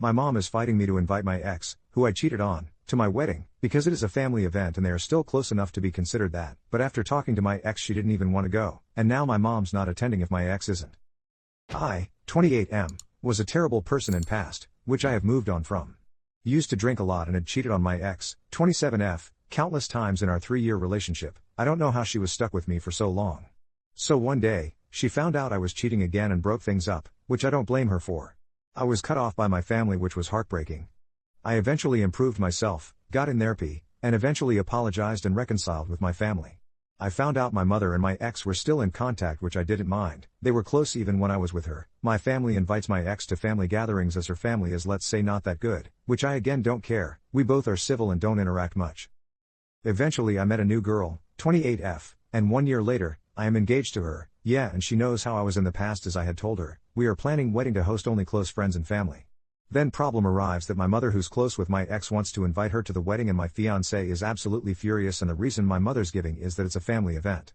My mom is fighting me to invite my ex, who I cheated on, to my wedding, because it is a family event and they are still close enough to be considered that, but after talking to my ex she didn't even want to go, and now my mom's not attending if my ex isn't. I, 28M, was a terrible person in past, which I have moved on from. Used to drink a lot and had cheated on my ex, 27F, countless times in our 3-year relationship. I don't know how she was stuck with me for so long. So one day, she found out I was cheating again and broke things up, which I don't blame her for. I was cut off by my family, which was heartbreaking. I eventually improved myself, got in therapy, and eventually apologized and reconciled with my family. I found out my mother and my ex were still in contact, which I didn't mind. They were close even when I was with her. My family invites my ex to family gatherings as her family is, let's say, not that good, which I again don't care. We both are civil and don't interact much. Eventually I met a new girl, 28F, and 1 year later, I am engaged to her. Yeah, and she knows how I was in the past as I had told her. We are planning wedding to host only close friends and family. Then problem arrives that my mother, who's close with my ex, wants to invite her to the wedding and my fiancé is absolutely furious, and the reason my mother's giving is that it's a family event.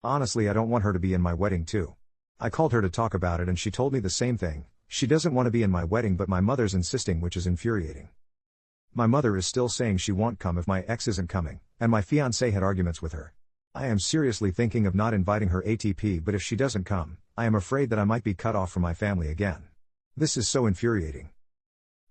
Honestly, I don't want her to be in my wedding too. I called her to talk about it and she told me the same thing. She doesn't want to be in my wedding, but my mother's insisting, which is infuriating. My mother is still saying she won't come if my ex isn't coming, and my fiancé had arguments with her. I am seriously thinking of not inviting her ATP, but if she doesn't come, I am afraid that I might be cut off from my family again. This is so infuriating.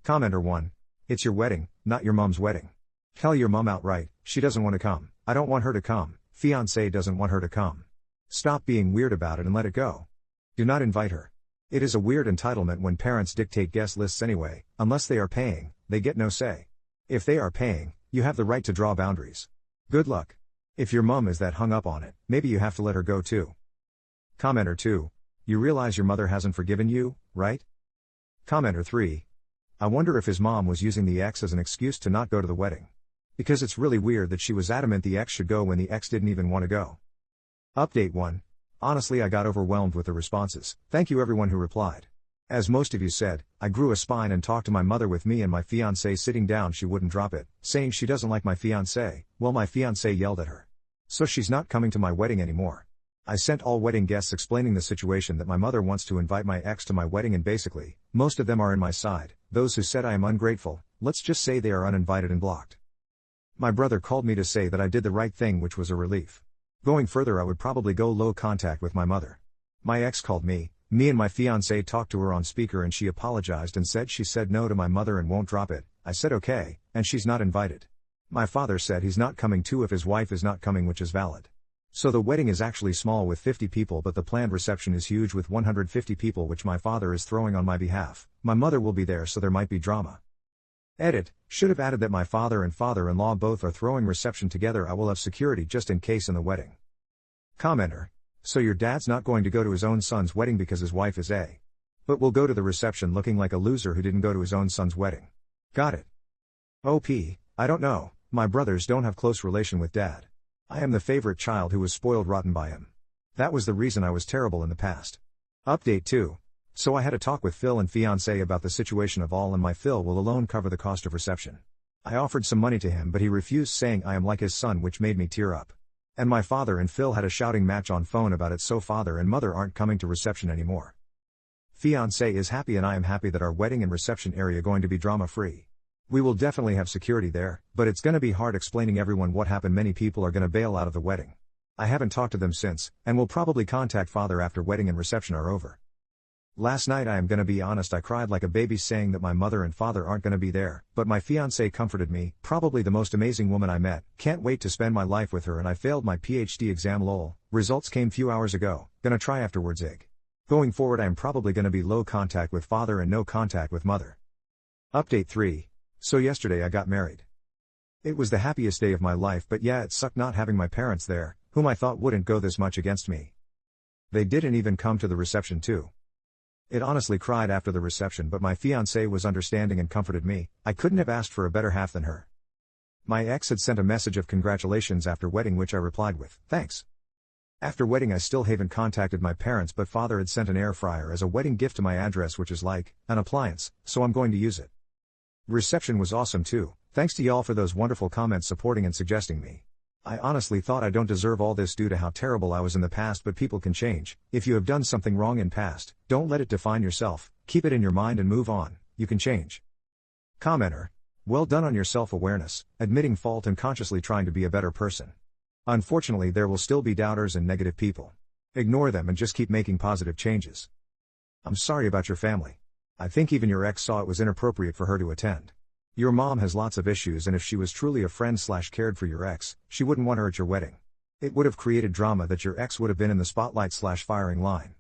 Commenter 1. It's your wedding, not your mom's wedding. Tell your mom outright, she doesn't want to come. I don't want her to come. Fiancé doesn't want her to come. Stop being weird about it and let it go. Do not invite her. It is a weird entitlement when parents dictate guest lists anyway. Unless they are paying, they get no say. If they are paying, you have the right to draw boundaries. Good luck. If your mom is that hung up on it, maybe you have to let her go too. Commenter 2. You realize your mother hasn't forgiven you, right? Commenter 3. I wonder if his mom was using the ex as an excuse to not go to the wedding. Because it's really weird that she was adamant the ex should go when the ex didn't even want to go. Update 1. Honestly, I got overwhelmed with the responses. Thank you everyone who replied. As most of you said, I grew a spine and talked to my mother with me and my fiancé sitting down. She wouldn't drop it, saying she doesn't like my fiancé. Well, my fiancé yelled at her. So she's not coming to my wedding anymore. I sent all wedding guests explaining the situation, that my mother wants to invite my ex to my wedding, and basically, most of them are in my side. Those who said I am ungrateful, let's just say they are uninvited and blocked. My brother called me to say that I did the right thing, which was a relief. Going further, I would probably go low contact with my mother. My ex called me and my fiancé talked to her on speaker and she apologized and said she said no to my mother and won't drop it. I said okay, and she's not invited. My father said he's not coming too if his wife is not coming, which is valid. So the wedding is actually small with 50 people, but the planned reception is huge with 150 people, which my father is throwing on my behalf. My mother will be there, so there might be drama. Edit, should have added that my father and father-in-law both are throwing reception together. I will have security just in case in the wedding. Commenter. So your dad's not going to go to his own son's wedding because his wife is a. But will go to the reception looking like a loser who didn't go to his own son's wedding. Got it. OP, I don't know, my brothers don't have close relation with dad. I am the favorite child who was spoiled rotten by him. That was the reason I was terrible in the past. Update 2. So I had a talk with Phil and fiancé about the situation of all, and my Phil will alone cover the cost of reception. I offered some money to him, but he refused, saying I am like his son, which made me tear up. And my father and Phil had a shouting match on phone about it, so father and mother aren't coming to reception anymore. Fiancé is happy and I am happy that our wedding and reception area going to be drama-free. We will definitely have security there, but it's gonna be hard explaining everyone what happened. Many people are gonna bail out of the wedding. I haven't talked to them since, and will probably contact father after wedding and reception are over. Last night, I am gonna be honest, I cried like a baby saying that my mother and father aren't gonna be there, but my fiancé comforted me. Probably the most amazing woman I met. Can't wait to spend my life with her, and I failed my PhD exam lol. Results came few hours ago. Gonna try afterwards ig. Going forward, I am probably gonna be low contact with father and no contact with mother. Update 3. So yesterday I got married. It was the happiest day of my life, but yeah, it sucked not having my parents there, whom I thought wouldn't go this much against me. They didn't even come to the reception too. It honestly cried after the reception, but my fiancé was understanding and comforted me. I couldn't have asked for a better half than her. My ex had sent a message of congratulations after wedding, which I replied with, thanks. After wedding I still haven't contacted my parents, but father had sent an air fryer as a wedding gift to my address, which is like an appliance, so I'm going to use it. Reception was awesome too. Thanks to y'all for those wonderful comments supporting and suggesting me. I honestly thought I don't deserve all this due to how terrible I was in the past, but people can change. If you have done something wrong in past, don't let it define yourself. Keep it in your mind and move on. you can change. Commenter. Well done on your self-awareness, admitting fault and consciously trying to be a better person. Unfortunately, there will still be doubters and negative people. Ignore them and just keep making positive changes. I'm sorry about your family. I think even your ex saw it was inappropriate for her to attend. Your mom has lots of issues, and if she was truly a friend/cared for your ex, she wouldn't want her at your wedding. It would have created drama that your ex would have been in the spotlight/firing line.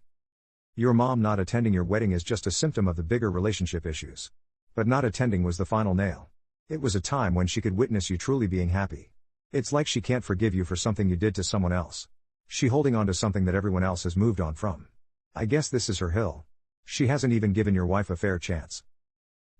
Your mom not attending your wedding is just a symptom of the bigger relationship issues. But not attending was the final nail. It was a time when she could witness you truly being happy. It's like she can't forgive you for something you did to someone else. She holding on to something that everyone else has moved on from. I guess this is her hill. She hasn't even given your wife a fair chance.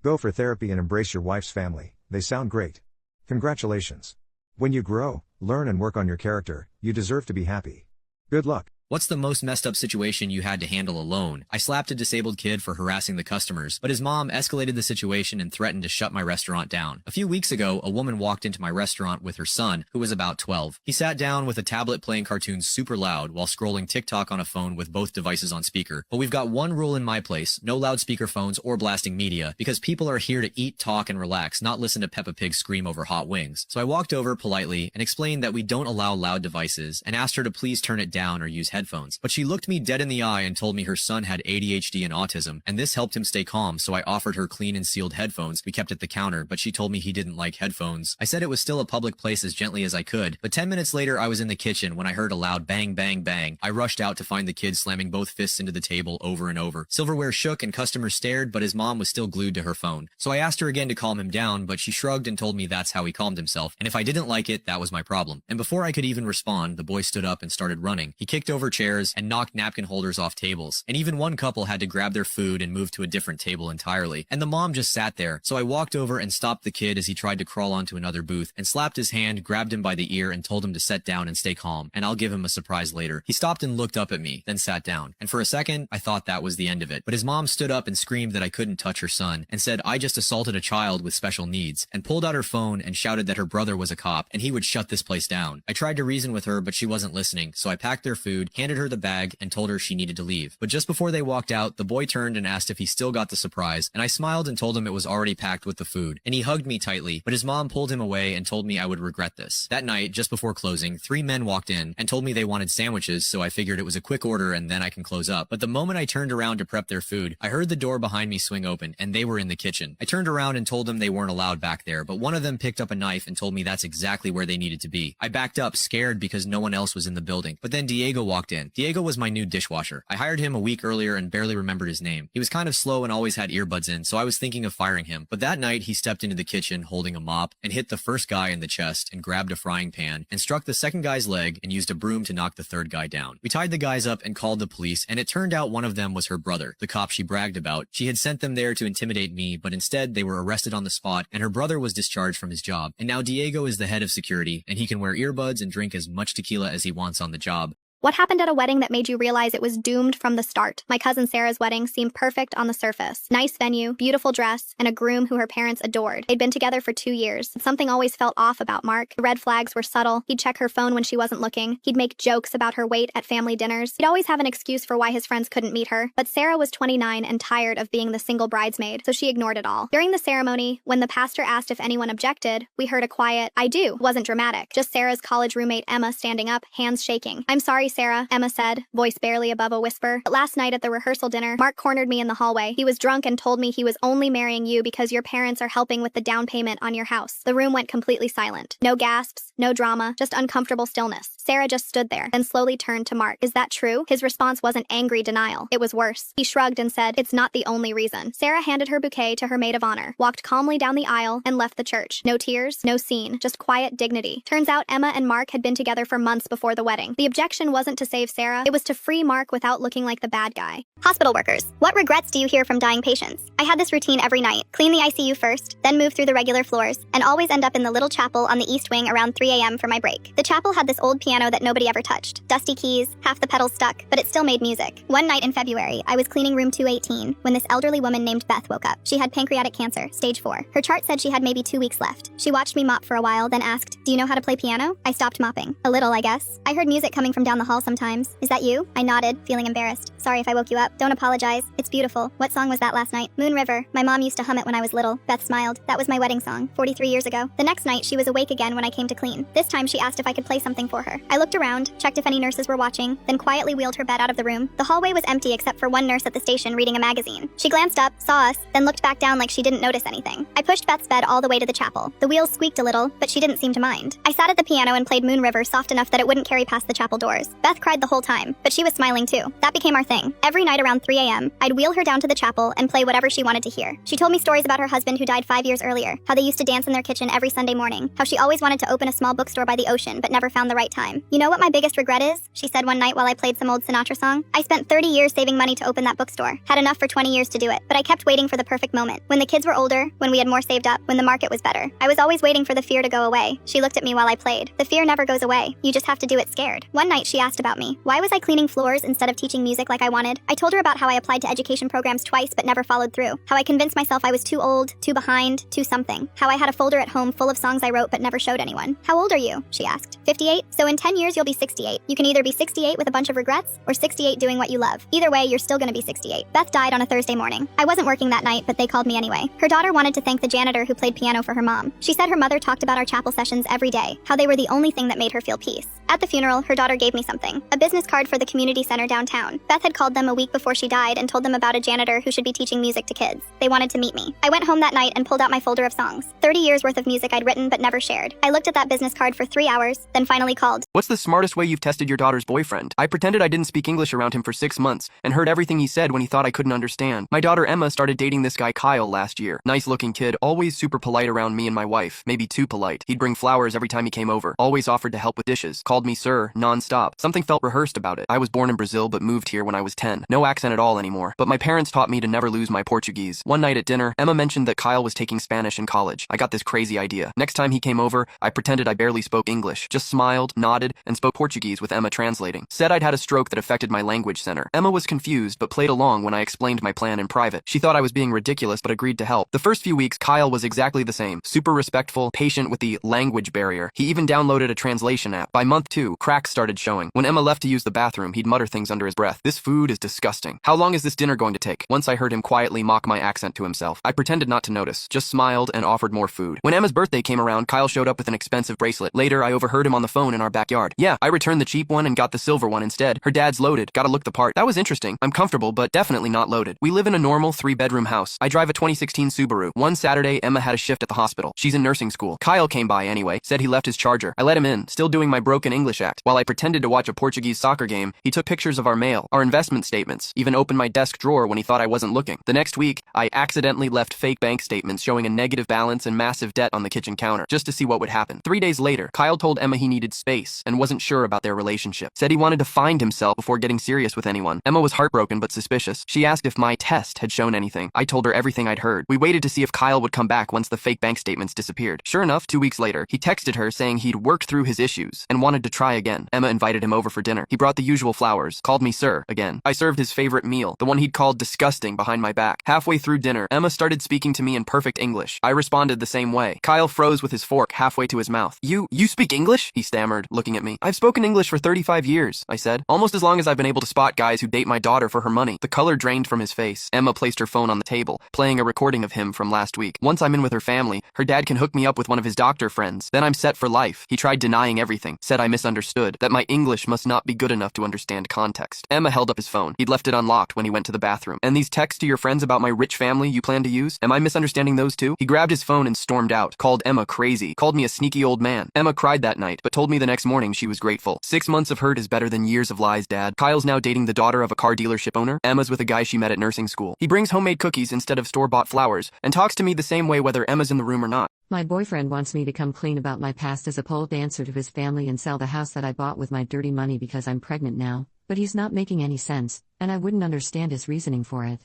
Go for therapy and embrace your wife's family, they sound great. Congratulations. When you grow, learn and work on your character, you deserve to be happy. Good luck. What's the most messed up situation you had to handle alone? I slapped a disabled kid for harassing the customers, but his mom escalated the situation and threatened to shut my restaurant down. A few weeks ago, a woman walked into my restaurant with her son, who was about 12. He sat down with a tablet playing cartoons super loud while scrolling TikTok on a phone with both devices on speaker. But we've got one rule in my place: no loudspeaker phones or blasting media, because people are here to eat, talk, and relax, not listen to Peppa Pig scream over hot wings. So I walked over politely and explained that we don't allow loud devices and asked her to please turn it down or use headphones. But she looked me dead in the eye and told me her son had ADHD and autism, and this helped him stay calm, so I offered her clean and sealed headphones we kept at the counter, but she told me he didn't like headphones. I said it was still a public place as gently as I could, but 10 minutes later I was in the kitchen when I heard a loud bang bang bang. I rushed out to find the kid slamming both fists into the table over and over. Silverware shook and customers stared, but his mom was still glued to her phone. So I asked her again to calm him down, but she shrugged and told me that's how he calmed himself, and if I didn't like it, that was my problem. And before I could even respond, the boy stood up and started running. He kicked over chairs and knocked napkin holders off tables, and even one couple had to grab their food and move to a different table entirely. And the mom just sat there, so I walked over and stopped the kid as he tried to crawl onto another booth, and slapped his hand, grabbed him by the ear, and told him to sit down and stay calm, and I'll give him a surprise later. He stopped and looked up at me, then sat down, and for a second, I thought that was the end of it. But his mom stood up and screamed that I couldn't touch her son, and said I just assaulted a child with special needs, and pulled out her phone and shouted that her brother was a cop, and he would shut this place down. I tried to reason with her, but she wasn't listening, so I packed their food, handed her the bag, and told her she needed to leave. But just before they walked out, the boy turned and asked if he still got the surprise, and I smiled and told him it was already packed with the food, and he hugged me tightly, but his mom pulled him away and told me I would regret this. That night, just before closing, 3 men walked in and told me they wanted sandwiches, so I figured it was a quick order and then I can close up. But the moment I turned around to prep their food, I heard the door behind me swing open, and they were in the kitchen. I turned around and told them they weren't allowed back there, but one of them picked up a knife and told me that's exactly where they needed to be. I backed up, scared because no one else was in the building, but then Diego walked in. Diego was my new dishwasher. I hired him a week earlier and barely remembered his name. He was kind of slow and always had earbuds in, so I was thinking of firing him. But that night, he stepped into the kitchen holding a mop and hit the first guy in the chest and grabbed a frying pan and struck the second guy's leg and used a broom to knock the third guy down. We tied the guys up and called the police, and it turned out one of them was her brother, the cop she bragged about. She had sent them there to intimidate me, but instead they were arrested on the spot, and her brother was discharged from his job. And now Diego is the head of security, and he can wear earbuds and drink as much tequila as he wants on the job. What happened at a wedding that made you realize it was doomed from the start? My cousin Sarah's wedding seemed perfect on the surface. Nice venue, beautiful dress, and a groom who her parents adored. They'd been together for 2 years. But something always felt off about Mark. The red flags were subtle. He'd check her phone when she wasn't looking. He'd make jokes about her weight at family dinners. He'd always have an excuse for why his friends couldn't meet her. But Sarah was 29 and tired of being the single bridesmaid, so she ignored it all. During the ceremony, when the pastor asked if anyone objected, we heard a quiet, "I do." It wasn't dramatic. Just Sarah's college roommate Emma standing up, hands shaking. "I'm sorry, Sarah," Emma said, voice barely above a whisper. "But last night at the rehearsal dinner, Mark cornered me in the hallway. He was drunk and told me he was only marrying you because your parents are helping with the down payment on your house." The room went completely silent. No gasps, no drama, just uncomfortable stillness. Sarah just stood there, then slowly turned to Mark. "Is that true?" His response wasn't angry denial. It was worse. He shrugged and said, "It's not the only reason." Sarah handed her bouquet to her maid of honor, walked calmly down the aisle, and left the church. No tears, no scene, just quiet dignity. Turns out Emma and Mark had been together for months before the wedding. The objection wasn't to save Sarah, it was to free Mark without looking like the bad guy. Hospital workers. What regrets do you hear from dying patients? I had this routine every night. Clean the ICU first, then move through the regular floors, and always end up in the little chapel on the east wing around 3 a.m. for my break. The chapel had this old piano that nobody ever touched. Dusty keys, half the pedals stuck, but it still made music. One night in February, I was cleaning room 218 when this elderly woman named Beth woke up. She had pancreatic cancer, stage 4. Her chart said she had maybe 2 weeks left. She watched me mop for a while, then asked, "Do you know how to play piano?" I stopped mopping. A little, I guess. I heard music coming from down the hall. hall sometimes. Is that you? I nodded, feeling embarrassed. Sorry if I woke you up. Don't apologize. It's beautiful. What song was that last night? Moon River. My mom used to hum it when I was little. Beth smiled. That was my wedding song, 43 years ago. The next night, she was awake again when I came to clean. This time, she asked if I could play something for her. I looked around, checked if any nurses were watching, then quietly wheeled her bed out of the room. The hallway was empty except for one nurse at the station reading a magazine. She glanced up, saw us, then looked back down like she didn't notice anything. I pushed Beth's bed all the way to the chapel. The wheels squeaked a little, but she didn't seem to mind. I sat at the piano and played Moon River soft enough that it wouldn't carry past the chapel doors. Beth cried the whole time, but she was smiling too. That became our thing. Every night around 3 a.m., I'd wheel her down to the chapel and play whatever she wanted to hear. She told me stories about her husband who died 5 years earlier, how they used to dance in their kitchen every Sunday morning, how she always wanted to open a small bookstore by the ocean but never found the right time. You know what my biggest regret is? She said one night while I played some old Sinatra song. I spent 30 years saving money to open that bookstore. Had enough for 20 years to do it, but I kept waiting for the perfect moment. When the kids were older, when we had more saved up, when the market was better. I was always waiting for the fear to go away. She looked at me while I played. The fear never goes away. You just have to do it scared. One night she asked about me. Why was I cleaning floors instead of teaching music like I wanted? I told her about how I applied to education programs twice but never followed through. How I convinced myself I was too old, too behind, too something. How I had a folder at home full of songs I wrote but never showed anyone. How old are you? She asked. 58? So in 10 years you'll be 68. You can either be 68 with a bunch of regrets or 68 doing what you love. Either way, you're still gonna be 68. Beth died on a Thursday morning. I wasn't working that night, but they called me anyway. Her daughter wanted to thank the janitor who played piano for her mom. She said her mother talked about our chapel sessions every day, how they were the only thing that made her feel peace. At the funeral, her daughter gave me something, a business card for the community center downtown. Beth had called them a week before she died and told them about a janitor who should be teaching music to kids. They wanted to meet me. I went home that night and pulled out my folder of songs, 30 years worth of music I'd written but never shared. I looked at that business card for 3 hours, then finally called. What's the smartest way you've tested your daughter's boyfriend? I pretended I didn't speak English around him for 6 months and heard everything he said when he thought I couldn't understand. My daughter Emma started dating this guy Kyle last year. Nice looking kid, always super polite around me and my wife, maybe too polite. He'd bring flowers every time he came over, always offered to help with dishes, called me sir, non-stop. Something felt rehearsed about it. I was born in Brazil but moved here when I was 10. No accent at all anymore, but my parents taught me to never lose my Portuguese. One night at dinner, Emma mentioned that Kyle was taking Spanish in college. I got this crazy idea. Next time he came over, I pretended I barely spoke English, just smiled, nodded, and spoke Portuguese with Emma translating. Said I'd had a stroke that affected my language center. Emma was confused but played along when I explained my plan in private. She thought I was being ridiculous but agreed to help. The first few weeks, Kyle was exactly the same. Super respectful, patient with the language barrier. He even downloaded a translation app. By month 2, cracks started showing. When Emma left to use the bathroom, he'd mutter things under his breath. This food is disgusting. How long is this dinner going to take? Once I heard him quietly mock my accent to himself. I pretended not to notice, just smiled and offered more food. When Emma's birthday came around, Kyle showed up with an expensive bracelet. Later, I overheard him on the phone in our backyard. Yeah, I returned the cheap one and got the silver one instead. Her dad's loaded. Gotta look the part. That was interesting. I'm comfortable, but definitely not loaded. We live in a normal 3-bedroom house. I drive a 2016 Subaru. One Saturday, Emma had a shift at the hospital. She's in nursing school. Kyle came by anyway, said he left his charger. I let him in, still doing my broken English act. While I pretended to watch a Portuguese soccer game, he took pictures of our mail, our investment statements, even opened my desk drawer when he thought I wasn't looking. The next week, I accidentally left fake bank statements showing a negative balance and massive debt on the kitchen counter, just to see what would happen. 3 days later, Kyle told Emma he needed space and wasn't sure about their relationship. Said he wanted to find himself before getting serious with anyone. Emma was heartbroken but suspicious. She asked if my test had shown anything. I told her everything I'd heard. We waited to see if Kyle would come back once the fake bank statements disappeared. Sure enough, 2 weeks later, he texted her saying he'd worked through his issues and wanted to try again. Emma invited him over for dinner. He brought the usual flowers, called me sir again. I served his favorite meal, the one he'd called disgusting behind my back. Halfway through dinner, Emma started speaking to me in perfect English. I responded the same way. Kyle froze with his fork halfway to his mouth. You speak English? He stammered, looking at me. I've spoken English for 35 years, I said. Almost as long as I've been able to spot guys who date my daughter for her money. The color drained from his face. Emma placed her phone on the table, playing a recording of him from last week. Once I'm in with her family, her dad can hook me up with one of his doctor friends. Then I'm set for life. He tried denying everything, said I misunderstood, that my English must not be good enough to understand context. Emma held up his phone. He'd left it unlocked when he went to the bathroom. And these texts to your friends about my rich family you plan to use? Am I misunderstanding those too? He grabbed his phone and stormed out, called Emma crazy, called me a sneaky old man. Emma cried that night, but told me the next morning she was grateful. 6 months of hurt is better than years of lies, Dad. Kyle's now dating the daughter of a car dealership owner. Emma's with a guy she met at nursing school. He brings homemade cookies instead of store-bought flowers, and talks to me the same way whether Emma's in the room or not. My boyfriend wants me to come clean about my past as a pole dancer to his family and sell the house that I bought with my dirty money because I'm pregnant now, but he's not making any sense, and I wouldn't understand his reasoning for it.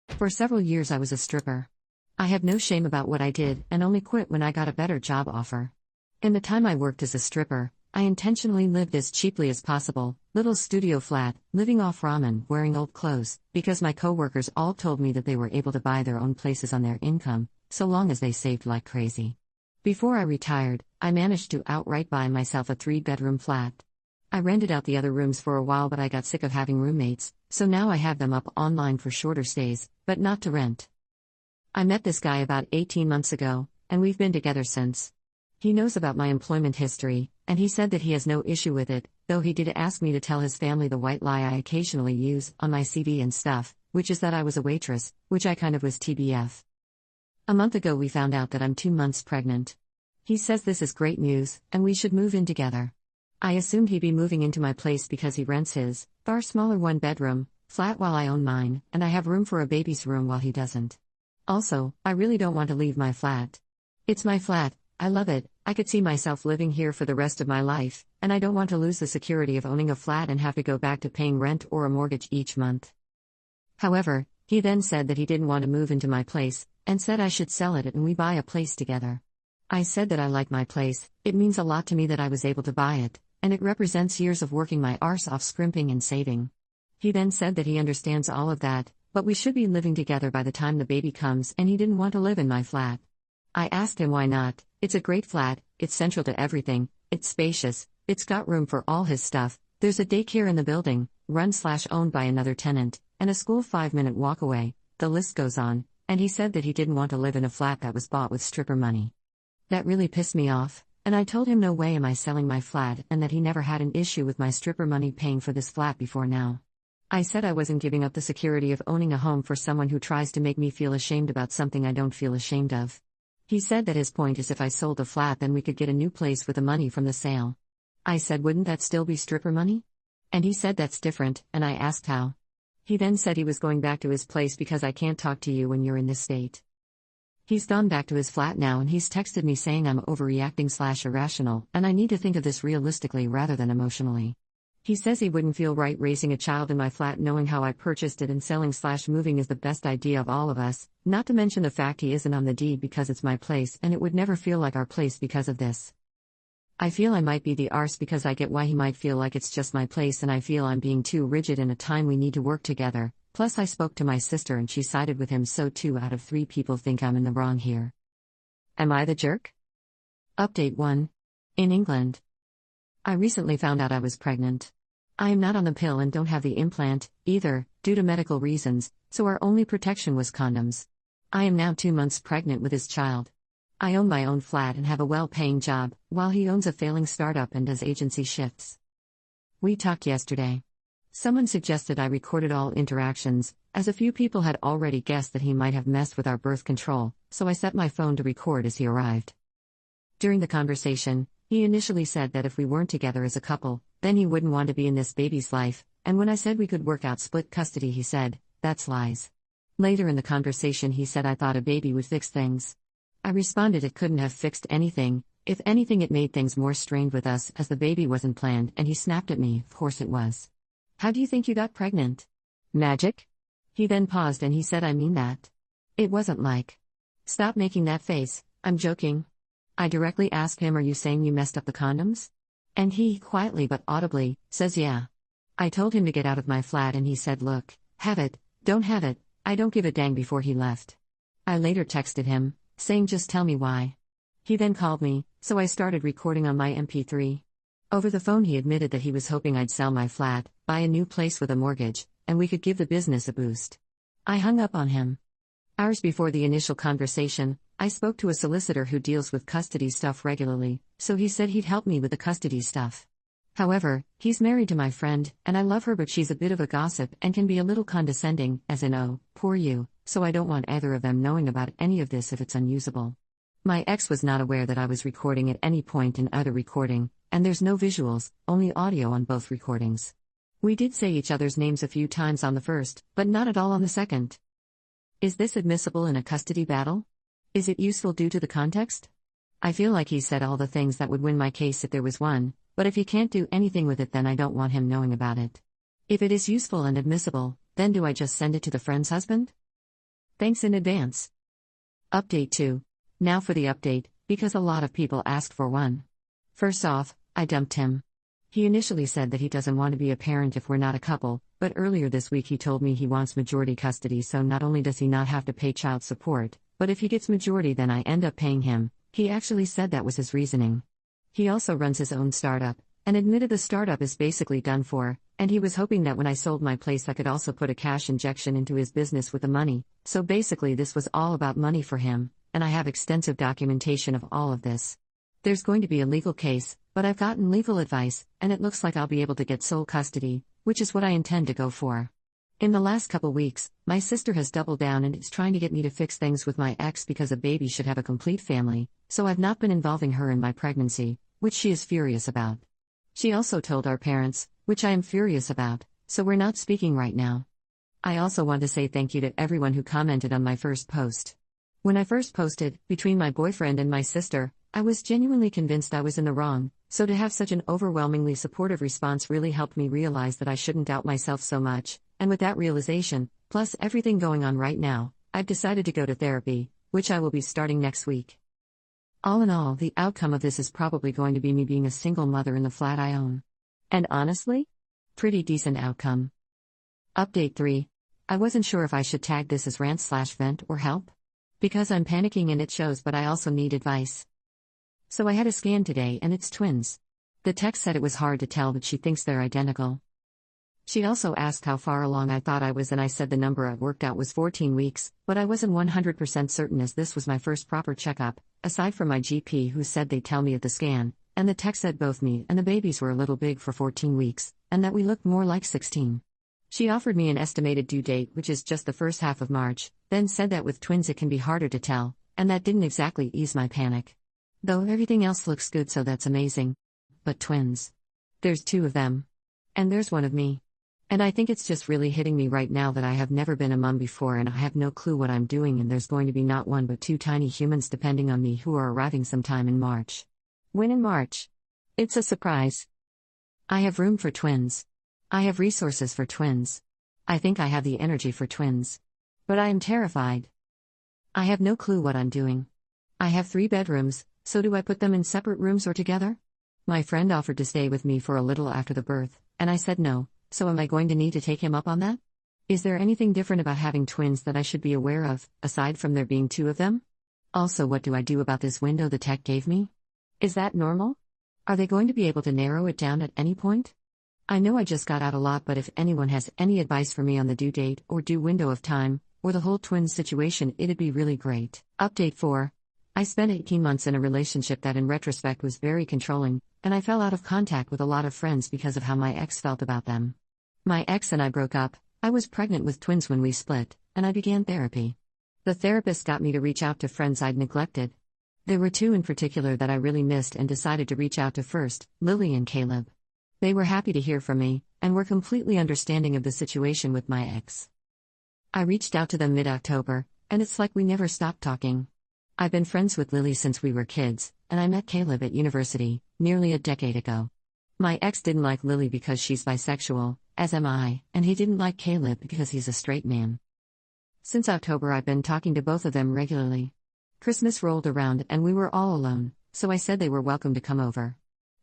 For several years I was a stripper. I have no shame about what I did and only quit when I got a better job offer. In the time I worked as a stripper, I intentionally lived as cheaply as possible, little studio flat, living off ramen, wearing old clothes, because my coworkers all told me that they were able to buy their own places on their income, so long as they saved like crazy. Before I retired, I managed to outright buy myself a 3-bedroom flat. I rented out the other rooms for a while, but I got sick of having roommates, so now I have them up online for shorter stays, but not to rent. I met this guy about 18 months ago, and we've been together since. He knows about my employment history, and he said that he has no issue with it, though he did ask me to tell his family the white lie I occasionally use on my CV and stuff, which is that I was a waitress, which I kind of was TBF. A month ago we found out that I'm 2 months pregnant. He says this is great news, and we should move in together. I assumed he'd be moving into my place because he rents his, far smaller 1-bedroom, flat while I own mine, and I have room for a baby's room while he doesn't. Also, I really don't want to leave my flat. It's my flat, I love it, I could see myself living here for the rest of my life, and I don't want to lose the security of owning a flat and have to go back to paying rent or a mortgage each month. However, he then said that he didn't want to move into my place, and said I should sell it and we buy a place together. I said that I like my place, it means a lot to me that I was able to buy it, and it represents years of working my arse off scrimping and saving. He then said that he understands all of that, but we should be living together by the time the baby comes, and he didn't want to live in my flat. I asked him why not. It's a great flat, it's central to everything, it's spacious, it's got room for all his stuff, there's a daycare in the building, run/owned by another tenant, and a school 5-minute walk away, the list goes on, and he said that he didn't want to live in a flat that was bought with stripper money. That really pissed me off, and I told him no way am I selling my flat and that he never had an issue with my stripper money paying for this flat before now. I said I wasn't giving up the security of owning a home for someone who tries to make me feel ashamed about something I don't feel ashamed of. He said that his point is if I sold the flat then we could get a new place with the money from the sale. I said wouldn't that still be stripper money? And he said that's different, and I asked how. He then said he was going back to his place because I can't talk to you when you're in this state. He's gone back to his flat now and he's texted me saying I'm overreacting/irrational and I need to think of this realistically rather than emotionally. He says he wouldn't feel right raising a child in my flat knowing how I purchased it and selling/moving is the best idea of all of us, not to mention the fact he isn't on the deed because it's my place and it would never feel like our place because of this. I feel I might be the arse because I get why he might feel like it's just my place and I feel I'm being too rigid in a time we need to work together, plus I spoke to my sister and she sided with him, so 2 out of 3 people think I'm in the wrong here. Am I the jerk? Update 1. In England. I recently found out I was pregnant. I am not on the pill and don't have the implant, either, due to medical reasons, so our only protection was condoms. I am now 2 months pregnant with his child. I own my own flat and have a well-paying job, while he owns a failing startup and does agency shifts. We talked yesterday. Someone suggested I recorded all interactions, as a few people had already guessed that he might have messed with our birth control, so I set my phone to record as he arrived. During the conversation, he initially said that if we weren't together as a couple, then he wouldn't want to be in this baby's life, and when I said we could work out split custody he said, that's lies. Later in the conversation he said I thought a baby would fix things. I responded it couldn't have fixed anything, if anything it made things more strained with us as the baby wasn't planned, and he snapped at me, of course it was. How do you think you got pregnant? Magic? He then paused and he said I mean that. It wasn't like. Stop making that face, I'm joking. I directly asked him are you saying you messed up the condoms? And he, quietly but audibly, says yeah. I told him to get out of my flat and he said look, have it, don't have it, I don't give a dang before he left. I later texted him, saying just tell me why. He then called me, so I started recording on my MP3. Over the phone he admitted that he was hoping I'd sell my flat, buy a new place with a mortgage, and we could give the business a boost. I hung up on him. Hours before the initial conversation, I spoke to a solicitor who deals with custody stuff regularly, so he said he'd help me with the custody stuff. However, he's married to my friend, and I love her but she's a bit of a gossip and can be a little condescending, as in oh, poor you, so I don't want either of them knowing about any of this if it's unusable. My ex was not aware that I was recording at any point in either recording, and there's no visuals, only audio on both recordings. We did say each other's names a few times on the first, but not at all on the second. Is this admissible in a custody battle? Is it useful due to the context? I feel like he said all the things that would win my case if there was one, but if he can't do anything with it then I don't want him knowing about it. If it is useful and admissible, then do I just send it to the friend's husband? Thanks in advance. Update 2. Now for the update, because a lot of people asked for one. First off, I dumped him. He initially said that he doesn't want to be a parent if we're not a couple, but earlier this week he told me he wants majority custody, so not only does he not have to pay child support, but if he gets majority then I end up paying him. He actually said that was his reasoning. He also runs his own startup, and admitted the startup is basically done for, and he was hoping that when I sold my place I could also put a cash injection into his business with the money, so basically this was all about money for him, and I have extensive documentation of all of this. There's going to be a legal case, but I've gotten legal advice, and it looks like I'll be able to get sole custody, which is what I intend to go for. In the last couple weeks, my sister has doubled down and is trying to get me to fix things with my ex because a baby should have a complete family, so I've not been involving her in my pregnancy, which she is furious about. She also told our parents, which I am furious about, so we're not speaking right now. I also want to say thank you to everyone who commented on my first post. When I first posted, between my boyfriend and my sister, I was genuinely convinced I was in the wrong, so to have such an overwhelmingly supportive response really helped me realize that I shouldn't doubt myself so much, and with that realization, plus everything going on right now, I've decided to go to therapy, which I will be starting next week. All in all, the outcome of this is probably going to be me being a single mother in the flat I own. And honestly, pretty decent outcome. Update 3. I wasn't sure if I should tag this as rant/vent or help. Because I'm panicking and it shows, but I also need advice. So I had a scan today and it's twins. The text said it was hard to tell, but she thinks they're identical. She also asked how far along I thought I was, and I said the number I worked out was 14 weeks, but I wasn't 100% certain as this was my first proper checkup, aside from my GP who said they'd tell me at the scan, and the text said both me and the babies were a little big for 14 weeks, and that we looked more like 16. She offered me an estimated due date, which is just the first half of March, then said that with twins it can be harder to tell, and that didn't exactly ease my panic. Though everything else looks good, so that's amazing. But twins. There's 2 of them. And there's 1 of me. And I think it's just really hitting me right now that I have never been a mom before and I have no clue what I'm doing, and there's going to be not 1 but 2 tiny humans depending on me who are arriving sometime in March. When in March? It's a surprise. I have room for twins. I have resources for twins. I think I have the energy for twins. But I am terrified. I have no clue what I'm doing. I have 3 bedrooms, so do I put them in separate rooms or together? My friend offered to stay with me for a little after the birth, and I said no. So am I going to need to take him up on that? Is there anything different about having twins that I should be aware of, aside from there being 2 of them? Also, what do I do about this window the tech gave me? Is that normal? Are they going to be able to narrow it down at any point? I know I just got out a lot, but if anyone has any advice for me on the due date or due window of time, or the whole twins situation, it'd be really great. Update 4. I spent 18 months in a relationship that in retrospect was very controlling, and I fell out of contact with a lot of friends because of how my ex felt about them. My ex and I broke up. I was pregnant with twins when we split, and I began therapy. The therapist got me to reach out to friends I'd neglected. There were 2 in particular that I really missed and decided to reach out to first, Lily and Caleb. They were happy to hear from me, and were completely understanding of the situation with my ex. I reached out to them mid-October, and it's like we never stopped talking. I've been friends with Lily since we were kids, and I met Caleb at university, nearly a decade ago. My ex didn't like Lily because she's bisexual, as am I, and he didn't like Caleb because he's a straight man. Since October I've been talking to both of them regularly. Christmas rolled around and we were all alone, so I said they were welcome to come over.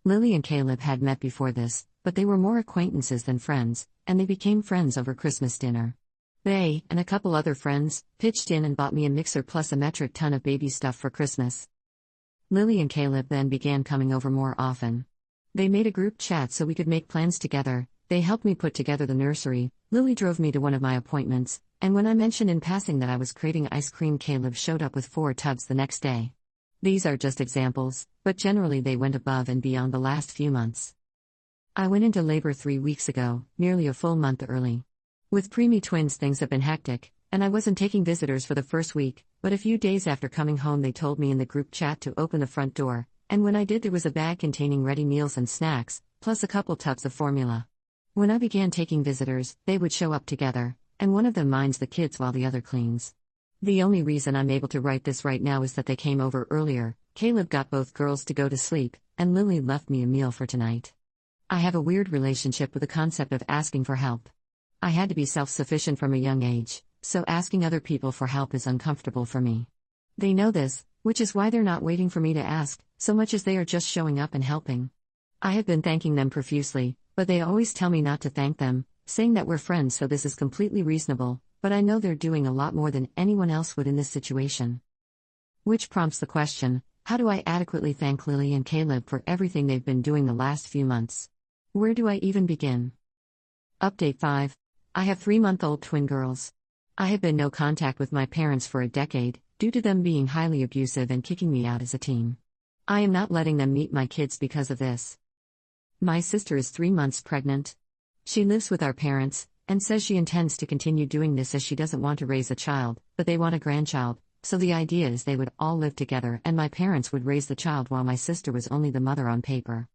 Lily and Caleb had met before this, but they were more acquaintances than friends, and they became friends over Christmas dinner. They, and a couple other friends, pitched in and bought me a mixer plus a metric ton of baby stuff for Christmas. Lily and Caleb then began coming over more often. They made a group chat so we could make plans together. They helped me put together the nursery. Lily drove me to one of my appointments, and when I mentioned in passing that I was craving ice cream, Caleb showed up with 4 tubs the next day. These are just examples, but generally they went above and beyond the last few months. I went into labor 3 weeks ago, nearly a full month early. With preemie twins things have been hectic, and I wasn't taking visitors for the first week, but a few days after coming home they told me in the group chat to open the front door, and when I did there was a bag containing ready meals and snacks, plus a couple tubs of formula. When I began taking visitors, they would show up together, and one of them minds the kids while the other cleans. The only reason I'm able to write this right now is that they came over earlier. Caleb got both girls to go to sleep, and Lily left me a meal for tonight. I have a weird relationship with the concept of asking for help. I had to be self-sufficient from a young age, so asking other people for help is uncomfortable for me. They know this, which is why they're not waiting for me to ask, so much as they are just showing up and helping. I have been thanking them profusely, but they always tell me not to thank them, saying that we're friends, so this is completely reasonable, but I know they're doing a lot more than anyone else would in this situation. Which prompts the question, How do I adequately thank Lily and Caleb for everything they've been doing the last few months? Where do I even begin? Update 5. I have 3-month-old twin girls. I have been no contact with my parents for a decade, due to them being highly abusive and kicking me out as a teen. I am not letting them meet my kids because of this. My sister is 3 months pregnant. She lives with our parents, and says she intends to continue doing this as she doesn't want to raise a child, but they want a grandchild, so the idea is they would all live together and my parents would raise the child while my sister was only the mother on paper.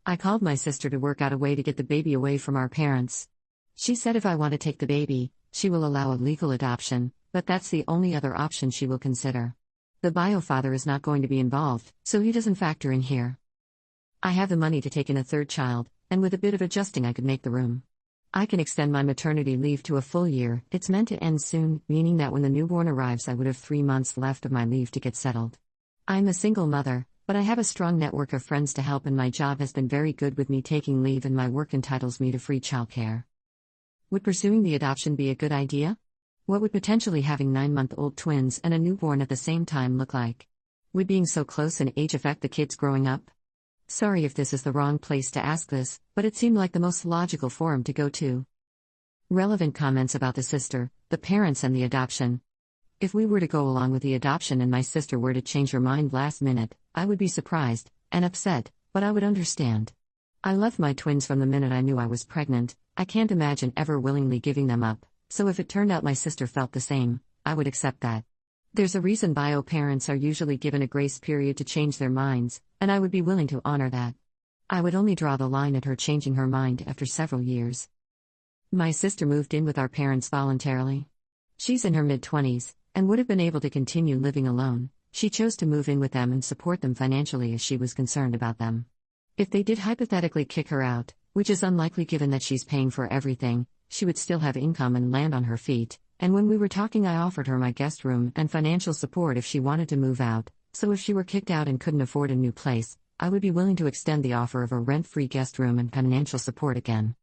I called my sister to work out a way to get the baby away from our parents. She said if I want to take the baby, she will allow a legal adoption, but that's the only other option she will consider. The bio father is not going to be involved, so he doesn't factor in here. I have the money to take in a third child, and with a bit of adjusting I could make the room. I can extend my maternity leave to a full year. It's meant to end soon, meaning that when the newborn arrives I would have 3 months left of my leave to get settled. I'm a single mother, but I have a strong network of friends to help and my job has been very good with me taking leave and my work entitles me to free childcare. Would pursuing the adoption be a good idea? What would potentially having 9-month-old twins and a newborn at the same time look like? Would being so close in age affect the kids growing up? Sorry if this is the wrong place to ask this, but it seemed like the most logical forum to go to. Relevant comments about the sister, the parents and the adoption. If we were to go along with the adoption and my sister were to change her mind last minute, I would be surprised and upset, but I would understand. I loved my twins from the minute I knew I was pregnant. I can't imagine ever willingly giving them up, so if it turned out my sister felt the same, I would accept that. There's a reason bio parents are usually given a grace period to change their minds, and I would be willing to honor that. I would only draw the line at her changing her mind after several years. My sister moved in with our parents voluntarily. She's in her mid-20s, and would have been able to continue living alone. She chose to move in with them and support them financially as she was concerned about them. If they did hypothetically kick her out, which is unlikely given that she's paying for everything, she would still have income and land on her feet, and when we were talking I offered her my guest room and financial support if she wanted to move out, so if she were kicked out and couldn't afford a new place, I would be willing to extend the offer of a rent-free guest room and financial support again.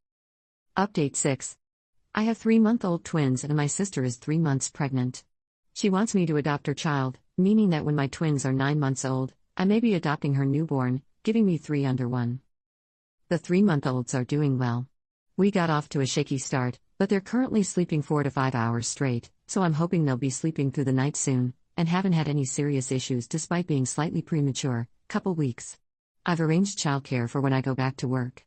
Update 6. I have 3-month-old twins and my sister is 3 months pregnant. She wants me to adopt her child, meaning that when my twins are 9 months old, I may be adopting her newborn, giving me 3 under 1. The 3-month-olds are doing well. We got off to a shaky start, but they're currently sleeping 4 to 5 hours straight, so I'm hoping they'll be sleeping through the night soon, and haven't had any serious issues despite being slightly premature, couple weeks. I've arranged childcare for when I go back to work.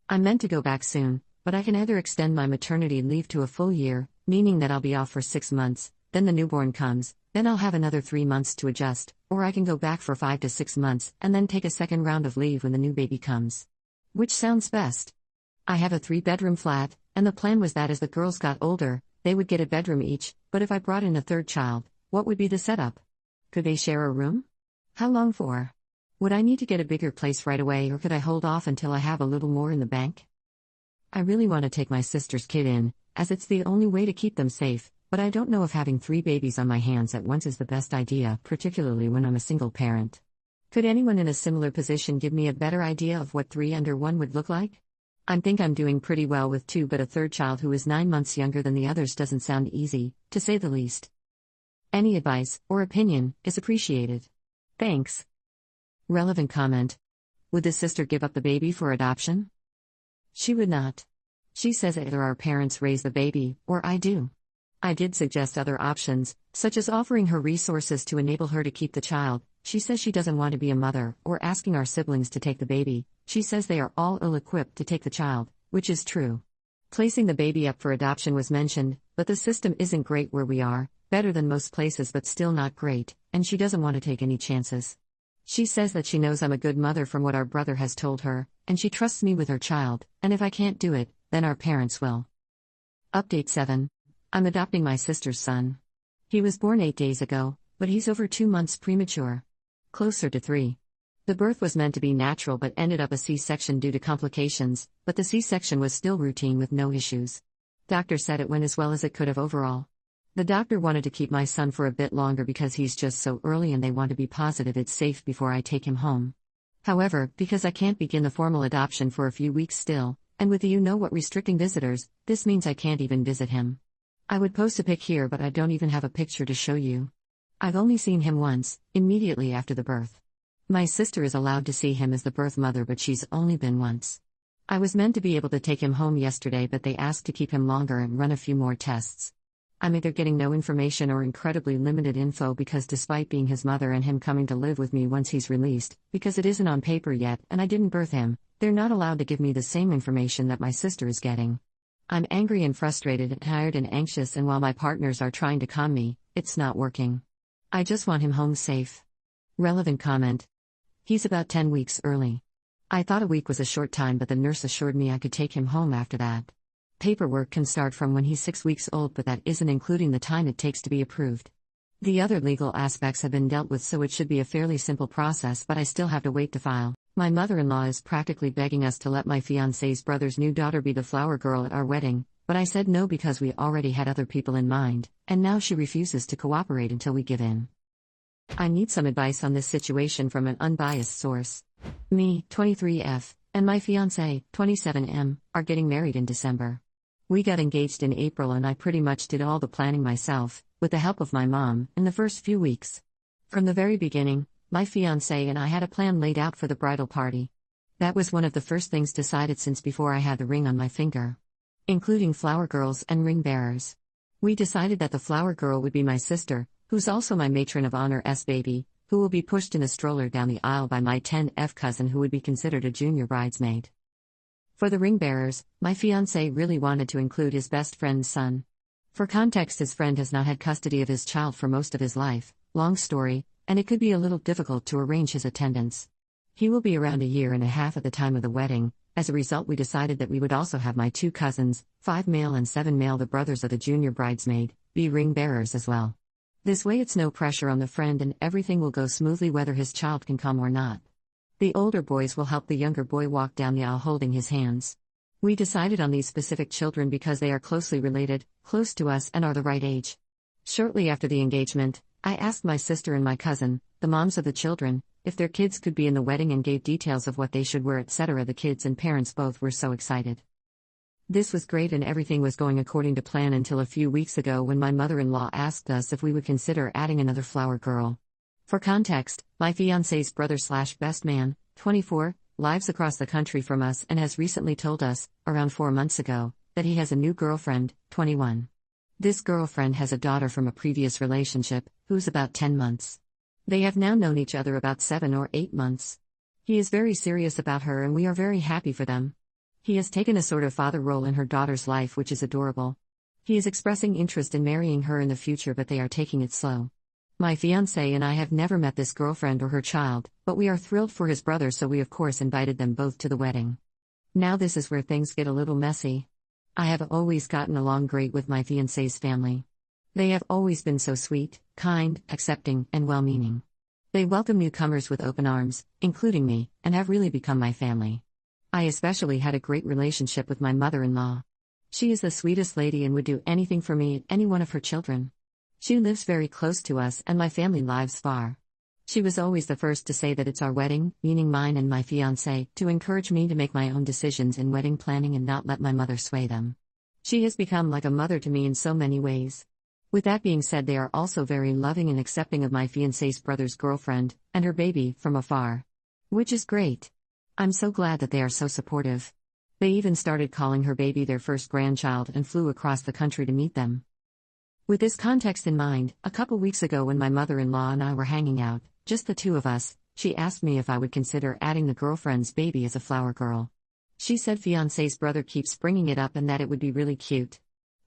I'm meant to go back soon, but I can either extend my maternity leave to a full year, meaning that I'll be off for 6 months, then the newborn comes, then I'll have another 3 months to adjust, or I can go back for 5 to 6 months and then take a second round of leave when the new baby comes. Which sounds best? I have a 3-bedroom flat, and the plan was that as the girls got older, they would get a bedroom each, but if I brought in a third child, what would be the setup? Could they share a room? How long for? Would I need to get a bigger place right away or could I hold off until I have a little more in the bank? I really want to take my sister's kid in, as it's the only way to keep them safe, but I don't know if having 3 babies on my hands at once is the best idea, particularly when I'm a single parent. Could anyone in a similar position give me a better idea of what 3 under 1 would look like? I think I'm doing pretty well with 2, but a third child who is 9 months younger than the others doesn't sound easy, to say the least. Any advice or opinion is appreciated. Thanks. Relevant comment. Would the sister give up the baby for adoption? She would not. She says either our parents raise the baby, or I do. I did suggest other options, such as offering her resources to enable her to keep the child. She says she doesn't want to be a mother, or asking our siblings to take the baby. She says they are all ill-equipped to take the child, which is true. Placing the baby up for adoption was mentioned, but the system isn't great where we are, better than most places but still not great, and she doesn't want to take any chances. She says that she knows I'm a good mother from what our brother has told her, and she trusts me with her child, and if I can't do it, then our parents will. Update 7. I'm adopting my sister's son. He was born 8 days ago, but he's over 2 months premature. Closer to 3. The birth was meant to be natural but ended up a C-section due to complications, but the C-section was still routine with no issues. Doctor said it went as well as it could have overall. The doctor wanted to keep my son for a bit longer because he's just so early and they want to be positive it's safe before I take him home. However, because I can't begin the formal adoption for a few weeks still, and with the you-know-what restricting visitors, this means I can't even visit him. I would post a pic here but I don't even have a picture to show you. I've only seen him once, immediately after the birth. My sister is allowed to see him as the birth mother, but she's only been once. I was meant to be able to take him home yesterday, but they asked to keep him longer and run a few more tests. I'm either getting no information or incredibly limited info because despite being his mother and him coming to live with me once he's released, because it isn't on paper yet and I didn't birth him, they're not allowed to give me the same information that my sister is getting. I'm angry and frustrated and tired and anxious, and while my partners are trying to calm me, it's not working. I just want him home safe. Relevant comment. He's about 10 weeks early. I thought a week was a short time, but the nurse assured me I could take him home after that. Paperwork can start from when he's 6 weeks old, but that isn't including the time it takes to be approved. The other legal aspects have been dealt with, so it should be a fairly simple process, but I still have to wait to file. My mother-in-law is practically begging us to let my fiancé's brother's new daughter be the flower girl at our wedding, but I said no because we already had other people in mind, and now she refuses to cooperate until we give in. I need some advice on this situation from an unbiased source. Me, 23F, and my fiancé, 27M, are getting married in December. We got engaged in April and I pretty much did all the planning myself, with the help of my mom, in the first few weeks. From the very beginning, my fiancé and I had a plan laid out for the bridal party. That was one of the first things decided since before I had the ring on my finger. Including flower girls and ring bearers. We decided that the flower girl would be my sister, who's also my matron of honor's baby, who will be pushed in a stroller down the aisle by my 10F cousin, who would be considered a junior bridesmaid. For the ring bearers, my fiancé really wanted to include his best friend's son. For context, his friend has not had custody of his child for most of his life, long story, and it could be a little difficult to arrange his attendance. He will be around a year and a half at the time of the wedding. As a result, we decided that we would also have my 2 cousins, 5 male and 7 male, the brothers of the junior bridesmaid, be ring bearers as well. This way it's no pressure on the friend and everything will go smoothly whether his child can come or not. The older boys will help the younger boy walk down the aisle holding his hands. We decided on these specific children because they are closely related, close to us, and are the right age. Shortly after the engagement, I asked my sister and my cousin, the moms of the children, if their kids could be in the wedding and gave details of what they should wear, etc. The kids and parents both were so excited. This was great and everything was going according to plan until a few weeks ago when my mother-in-law asked us if we would consider adding another flower girl. For context, my fiancé's brother/best man, 24, lives across the country from us and has recently told us, around 4 months ago, that he has a new girlfriend, 21. This girlfriend has a daughter from a previous relationship, who's about 10 months. They have now known each other about 7 or 8 months. He is very serious about her and we are very happy for them. He has taken a sort of father role in her daughter's life, which is adorable. He is expressing interest in marrying her in the future, but they are taking it slow. My fiancé and I have never met this girlfriend or her child, but we are thrilled for his brother, so we of course invited them both to the wedding. Now this is where things get a little messy. I have always gotten along great with my fiancé's family. They have always been so sweet, kind, accepting, and well-meaning. They welcome newcomers with open arms, including me, and have really become my family. I especially had a great relationship with my mother-in-law. She is the sweetest lady and would do anything for me and any one of her children. She lives very close to us and my family lives far. She was always the first to say that it's our wedding, meaning mine and my fiancé, to encourage me to make my own decisions in wedding planning and not let my mother sway them. She has become like a mother to me in so many ways. With that being said, they are also very loving and accepting of my fiancé's brother's girlfriend, and her baby, from afar. Which is great. I'm so glad that they are so supportive. They even started calling her baby their first grandchild and flew across the country to meet them. With this context in mind, a couple weeks ago when my mother-in-law and I were hanging out, just the two of us, she asked me if I would consider adding the girlfriend's baby as a flower girl. She said fiancé's brother keeps bringing it up and that it would be really cute.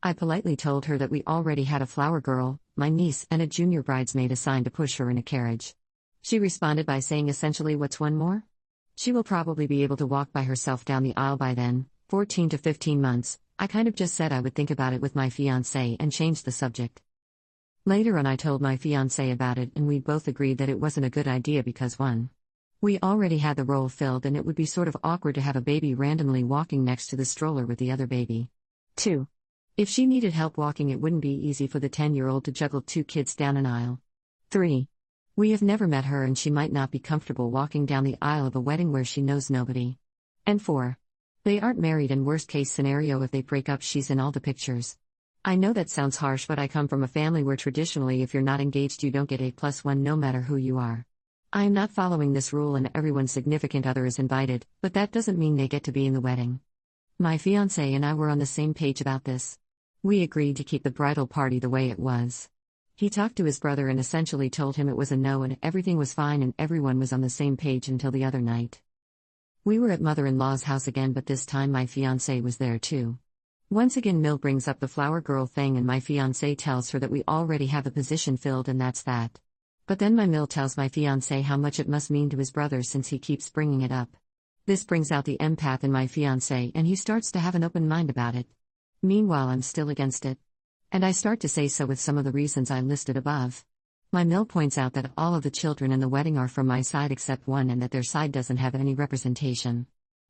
I politely told her that we already had a flower girl, my niece, and a junior bridesmaid assigned to push her in a carriage. She responded by saying essentially, what's one more? She will probably be able to walk by herself down the aisle by then, 14 to 15 months. I kind of just said I would think about it with my fiancé and changed the subject. Later on I told my fiancé about it and we both agreed that it wasn't a good idea because 1. We already had the role filled and it would be sort of awkward to have a baby randomly walking next to the stroller with the other baby. 2. If she needed help walking, it wouldn't be easy for the 10-year-old to juggle 2 kids down an aisle. 3. We have never met her and she might not be comfortable walking down the aisle of a wedding where she knows nobody. And 4. They aren't married and worst case scenario if they break up she's in all the pictures. I know that sounds harsh, but I come from a family where traditionally if you're not engaged you don't get A+1 no matter who you are. I am not following this rule and everyone's significant other is invited, but that doesn't mean they get to be in the wedding. My fiancé and I were on the same page about this. We agreed to keep the bridal party the way it was. He talked to his brother and essentially told him it was a no and everything was fine and everyone was on the same page until the other night. We were at mother-in-law's house again, but this time my fiancé was there too. Once again Mill brings up the flower girl thing and my fiancé tells her that we already have the position filled and that's that. But then my Mill tells my fiancé how much it must mean to his brother since he keeps bringing it up. This brings out the empath in my fiancé and he starts to have an open mind about it. Meanwhile I'm still against it. And I start to say so with some of the reasons I listed above. My Mill points out that all of the children in the wedding are from my side except one and that their side doesn't have any representation.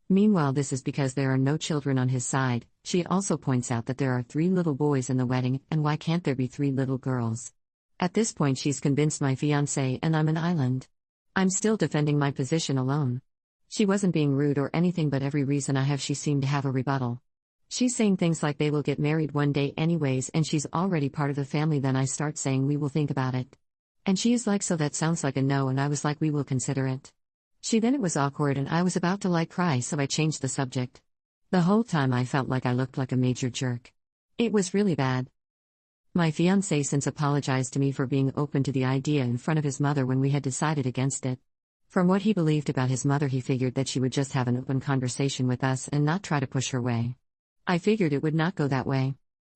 Meanwhile this is because there are no children on his side. She also points out that there are 3 little boys in the wedding and why can't there be 3 little girls? At this point she's convinced my fiancé and I'm an island. I'm still defending my position alone. She wasn't being rude or anything, but every reason I have she seemed to have a rebuttal. She's saying things like they will get married one day anyways and she's already part of the family. Then I start saying we will think about it. And she is like, so that sounds like a no, and I was like we will consider it. Then it was awkward and I was about to cry, so I changed the subject. The whole time I felt like I looked like a major jerk. It was really bad. My fiancé since apologized to me for being open to the idea in front of his mother when we had decided against it. From what he believed about his mother he figured that she would just have an open conversation with us and not try to push her way. I figured it would not go that way.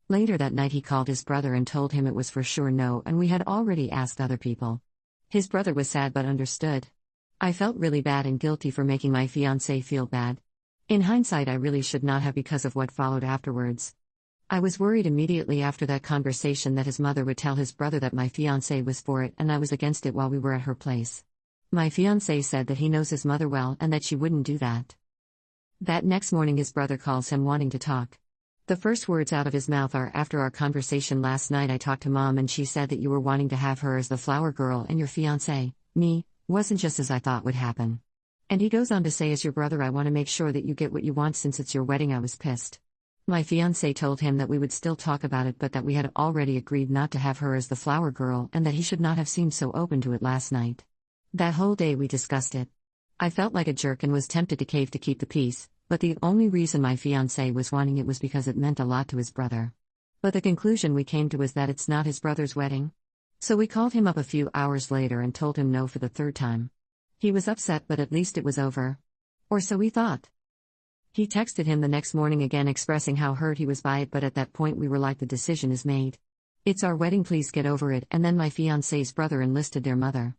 Later that night he called his brother and told him it was for sure no and we had already asked other people. His brother was sad but understood. I felt really bad and guilty for making my fiancé feel bad. In hindsight I really should not have because of what followed afterwards. I was worried immediately after that conversation that his mother would tell his brother that my fiancé was for it and I was against it while we were at her place. My fiancé said that he knows his mother well and that she wouldn't do that. That next morning his brother calls him wanting to talk. The first words out of his mouth are, after our conversation last night I talked to mom and she said that you were wanting to have her as the flower girl and your fiancé, me, wasn't just as I thought would happen. And he goes on to say, as your brother I want to make sure that you get what you want since it's your wedding. I was pissed. My fiancé told him that we would still talk about it but that we had already agreed not to have her as the flower girl and that he should not have seemed so open to it last night. That whole day we discussed it. I felt like a jerk and was tempted to cave to keep the peace, but the only reason my fiancé was wanting it was because it meant a lot to his brother. But the conclusion we came to was that it's not his brother's wedding. So we called him up a few hours later and told him no for the 3rd time. He was upset but at least it was over. Or so we thought. He texted him the next morning again expressing how hurt he was by it, but at that point we were like, the decision is made. It's our wedding, please get over it. And then my fiancé's brother enlisted their mother.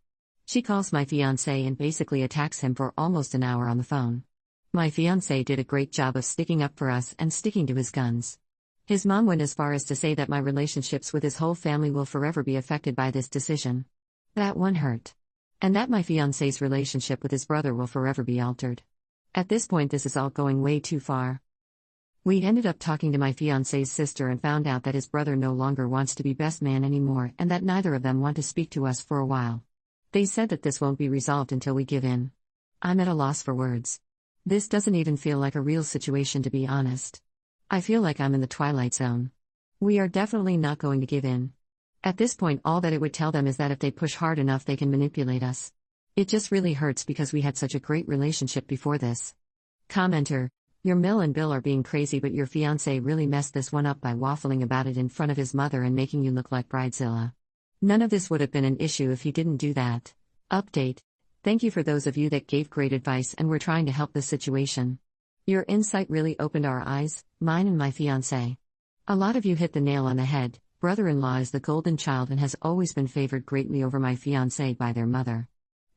She calls my fiancé and basically attacks him for almost an hour on the phone. My fiancé did a great job of sticking up for us and sticking to his guns. His mom went as far as to say that my relationships with his whole family will forever be affected by this decision. That one hurt. And that my fiancé's relationship with his brother will forever be altered. At this point this is all going way too far. We ended up talking to my fiancé's sister and found out that his brother no longer wants to be best man anymore and that neither of them want to speak to us for a while. They said that this won't be resolved until we give in. I'm at a loss for words. This doesn't even feel like a real situation, to be honest. I feel like I'm in the twilight zone. We are definitely not going to give in. At this point all that it would tell them is that if they push hard enough they can manipulate us. It just really hurts because we had such a great relationship before this. Commenter: your Mill and Bill are being crazy, but your fiancé really messed this one up by waffling about it in front of his mother and making you look like Bridezilla. None of this would have been an issue if he didn't do that. Update: thank you for those of you that gave great advice and were trying to help this situation. Your insight really opened our eyes, mine and my fiancé. A lot of you hit the nail on the head. Brother-in-law is the golden child and has always been favored greatly over my fiancé by their mother.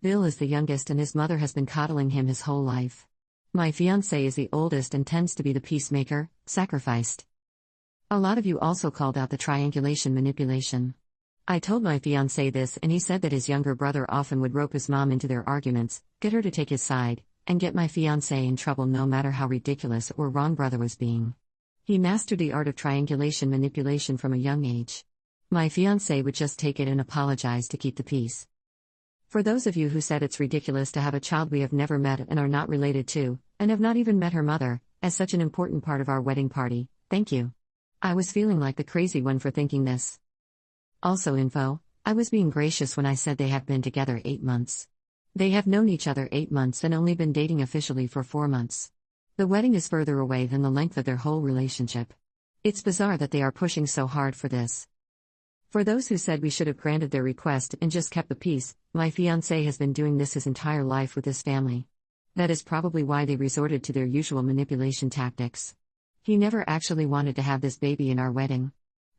Bill is the youngest and his mother has been coddling him his whole life. My fiancé is the oldest and tends to be the peacemaker, sacrificed. A lot of you also called out the triangulation manipulation. I told my fiancé this and he said that his younger brother often would rope his mom into their arguments, get her to take his side, and get my fiancé in trouble no matter how ridiculous or wrong brother was being. He mastered the art of triangulation manipulation from a young age. My fiancé would just take it and apologize to keep the peace. For those of you who said it's ridiculous to have a child we have never met and are not related to, and have not even met her mother, as such an important part of our wedding party, thank you. I was feeling like the crazy one for thinking this. Also info, I was being gracious when I said they have been together 8 months. They have known each other 8 months and only been dating officially for 4 months. The wedding is further away than the length of their whole relationship. It's bizarre that they are pushing so hard for this. For those who said we should have granted their request and just kept the peace, my fiancé has been doing this his entire life with his family. That is probably why they resorted to their usual manipulation tactics. He never actually wanted to have this baby in our wedding.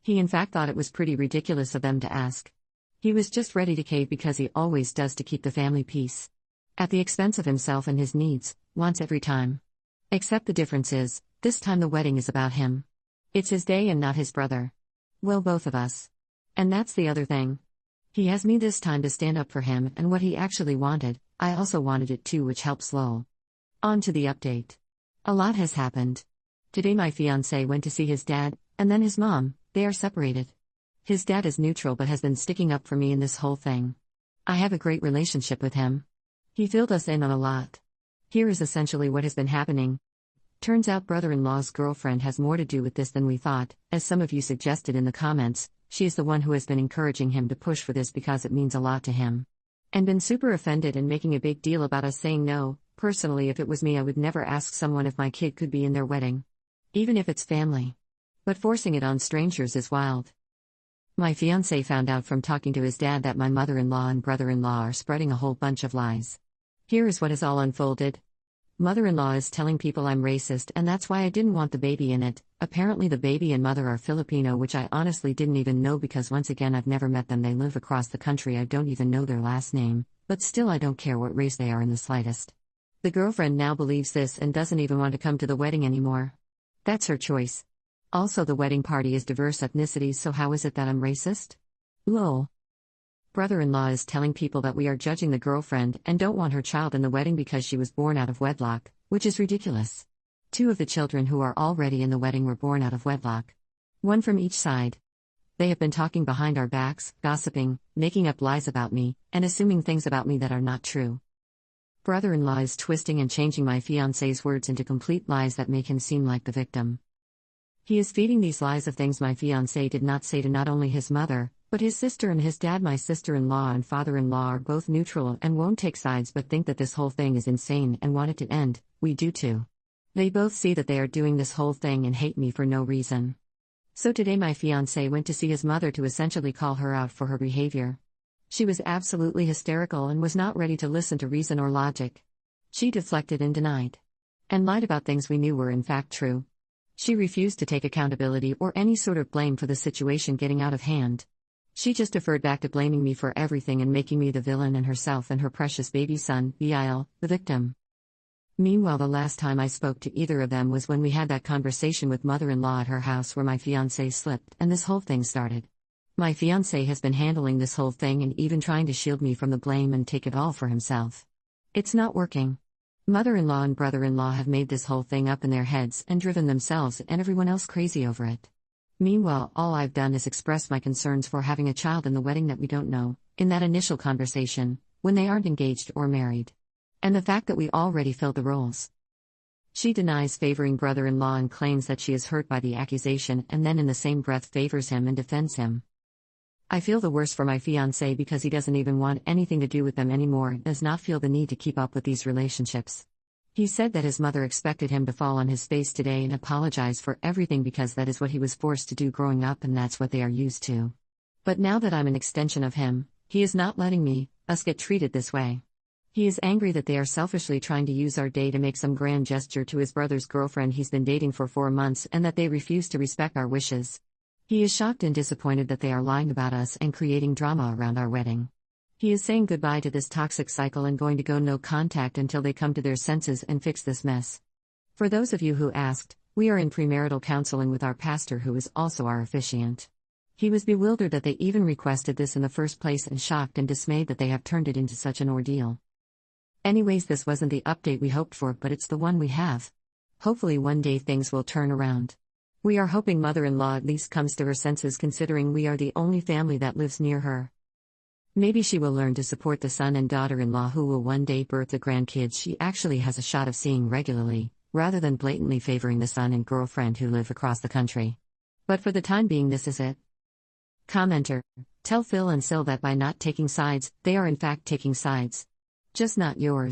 He in fact thought it was pretty ridiculous of them to ask. He was just ready to cave because he always does to keep the family peace. At the expense of himself and his needs, wants every time. Except the difference is, this time the wedding is about him. It's his day and not his brother. Well, both of us. And that's the other thing. He has me this time to stand up for him and what he actually wanted. I also wanted it too, which helps lol. On to the update. A lot has happened. Today my fiancé went to see his dad, and then his mom. They are separated. His dad is neutral but has been sticking up for me in this whole thing. I have a great relationship with him. He filled us in on a lot. Here is essentially what has been happening. Turns out brother-in-law's girlfriend has more to do with this than we thought, as some of you suggested in the comments. She is the one who has been encouraging him to push for this because it means a lot to him. And been super offended and making a big deal about us saying no. Personally, if it was me, I would never ask someone if my kid could be in their wedding. Even if it's family. But forcing it on strangers is wild. My fiancé found out from talking to his dad that my mother-in-law and brother-in-law are spreading a whole bunch of lies. Here is what has all unfolded. Mother-in-law is telling people I'm racist and that's why I didn't want the baby in it. Apparently the baby and mother are Filipino, which I honestly didn't even know because once again I've never met them. They live across the country. I don't even know their last name, but still I don't care what race they are in the slightest. The girlfriend now believes this and doesn't even want to come to the wedding anymore. That's her choice. Also, the wedding party is diverse ethnicities, so how is it that I'm racist? Lol. Brother-in-law is telling people that we are judging the girlfriend and don't want her child in the wedding because she was born out of wedlock, which is ridiculous. 2 of the children who are already in the wedding were born out of wedlock. 1 from each side. They have been talking behind our backs, gossiping, making up lies about me, and assuming things about me that are not true. Brother-in-law is twisting and changing my fiancé's words into complete lies that make him seem like the victim. He is feeding these lies of things my fiancé did not say to not only his mother, but his sister and his dad. My sister-in-law and father-in-law are both neutral and won't take sides but think that this whole thing is insane and want it to end. We do too. They both see that they are doing this whole thing and hate me for no reason. So today my fiancé went to see his mother to essentially call her out for her behavior. She was absolutely hysterical and was not ready to listen to reason or logic. She deflected and denied. And lied about things we knew were in fact true. She refused to take accountability or any sort of blame for the situation getting out of hand. She just deferred back to blaming me for everything and making me the villain and herself and her precious baby son, Bil, the victim. Meanwhile, the last time I spoke to either of them was when we had that conversation with mother-in-law at her house where my fiancé slipped and this whole thing started. My fiancé has been handling this whole thing and even trying to shield me from the blame and take it all for himself. It's not working. Mother-in-law and brother-in-law have made this whole thing up in their heads and driven themselves and everyone else crazy over it. Meanwhile, all I've done is express my concerns for having a child in the wedding that we don't know, in that initial conversation, when they aren't engaged or married. And the fact that we already filled the roles. She denies favoring brother-in-law and claims that she is hurt by the accusation and then in the same breath favors him and defends him. I feel the worst for my fiancé because he doesn't even want anything to do with them anymore and does not feel the need to keep up with these relationships. He said that his mother expected him to fall on his face today and apologize for everything because that is what he was forced to do growing up and that's what they are used to. But now that I'm an extension of him, he is not letting us get treated this way. He is angry that they are selfishly trying to use our day to make some grand gesture to his brother's girlfriend he's been dating for 4 months and that they refuse to respect our wishes. He is shocked and disappointed that they are lying about us and creating drama around our wedding. He is saying goodbye to this toxic cycle and going to go no contact until they come to their senses and fix this mess. For those of you who asked, we are in premarital counseling with our pastor who is also our officiant. He was bewildered that they even requested this in the first place and shocked and dismayed that they have turned it into such an ordeal. Anyways, this wasn't the update we hoped for, but it's the one we have. Hopefully one day things will turn around. We are hoping mother-in-law at least comes to her senses considering we are the only family that lives near her. Maybe she will learn to support the son and daughter-in-law who will one day birth the grandkids she actually has a shot of seeing regularly, rather than blatantly favoring the son and girlfriend who live across the country. But for the time being, this is it. Commenter. Tell Phil and Sil that by not taking sides, they are in fact taking sides. Just not yours.